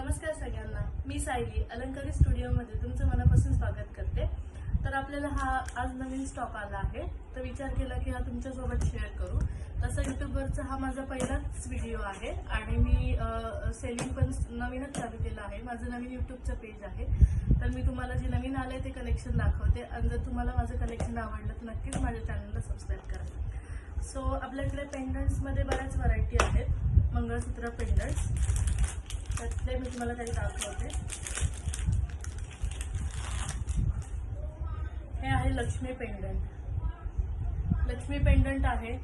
नमस्कार सगळ्यांना, मी सायली अलंकारी स्टुडिओमध्ये तुमचं मनापासून स्वागत करते। तर आपल्याला हा आज नवीन स्टॉक आला आहे, तर विचार केला की हा तुमच्यासोबत शेअर करू। तसं यूट्यूबवरचा हा माझा पहिलाच व्हिडिओ आहे आणि मी सेलिंग पण नवीनच चालू केलं आहे। माझं नवीन यूट्यूबचं पेज आहे, तर मी तुम्हाला जे नवीन आलंय ते कलेक्शन दाखवते आणि जर तुम्हाला माझं कलेक्शन आवडलं तर नक्कीच माझ्या चॅनलला सबस्क्राईब करा। सो आपल्याकडे पेंडंट्समध्ये बऱ्याच व्हरायटी आहेत, मंगळसूत्र पेंडंट्स, त्यातले मी तुम्हाला काही दाखवते। हे आहे लक्ष्मी पेंडंट। लक्ष्मी पेंडंट आहे,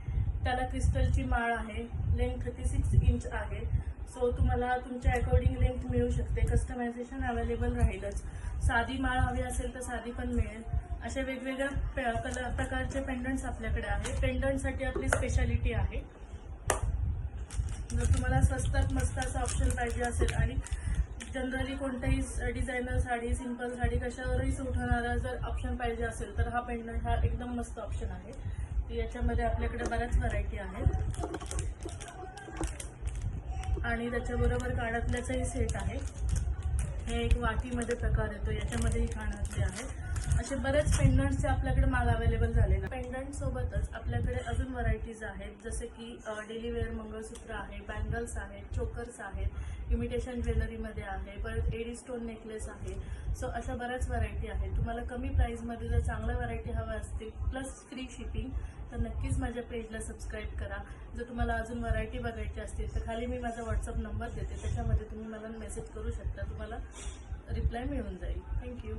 त्याला क्रिस्टलची माळ आहे, लेंथ 36 इंच आहे। सो तुम्हाला तुमच्या अकॉर्डिंग लेंथ मिळू शकते, कस्टमायझेशन अवेलेबल राहीलच। साधी माळ हवी असेल तर साधी पण मिळेल। असे वेगवेगळ्या प्रकारचे पेंडंट्स आपल्याकडे आहे। पेंडंटसाठी आपली स्पेशालिटी आहे, जर तुम्हाला स्वस्तात मस्त असं ऑप्शन पाहिजे असेल आणि जनरली कोणत्याही डिझायनर साडी, सिंपल साडी कशावरही सूट होणारा जर ऑप्शन पाहिजे असेल तर हा पेंडंट हा एकदम मस्त ऑप्शन आहे। याच्यामध्ये आपल्याकडे बऱ्याच व्हरायटी आहेत आणि त्याच्याबरोबर कानातल्याचाही सेट आहे। हे एक वाटीमध्ये प्रकार येतो, याच्यामध्येही कानातले आहे। असे बरेच पेंडंट्सचे आपल्याकडे माल अवेलेबल झालेला। पेंडंट सोबतच आपल्याकडे अजून व्हरायटीज आहेत, जसे की डेली वेअर मंगळसूत्र आहे, बँगल्स आहेत, चोकर्स आहेत, इमिटेशन ज्वेलरीमध्ये आहे, परत एडी स्टोन नेकलेस आहे। सो अशा बऱ्याच व्हरायटी आहेत। तुम्हाला कमी प्राईसमध्ये जर चांगल्या व्हरायटी हव्या असतील प्लस फ्री शिपिंग तर नक्कीच माझ्या पेजला सबस्क्राईब करा। जर तुम्हाला अजून व्हरायटी बघायची असतील तर खाली मी माझा व्हॉट्सअप नंबर देते, त्याच्यामध्ये तुम्ही मला मेसेज करू शकता, तुम्हाला रिप्लाय मिळून जाईल। थँक्यू।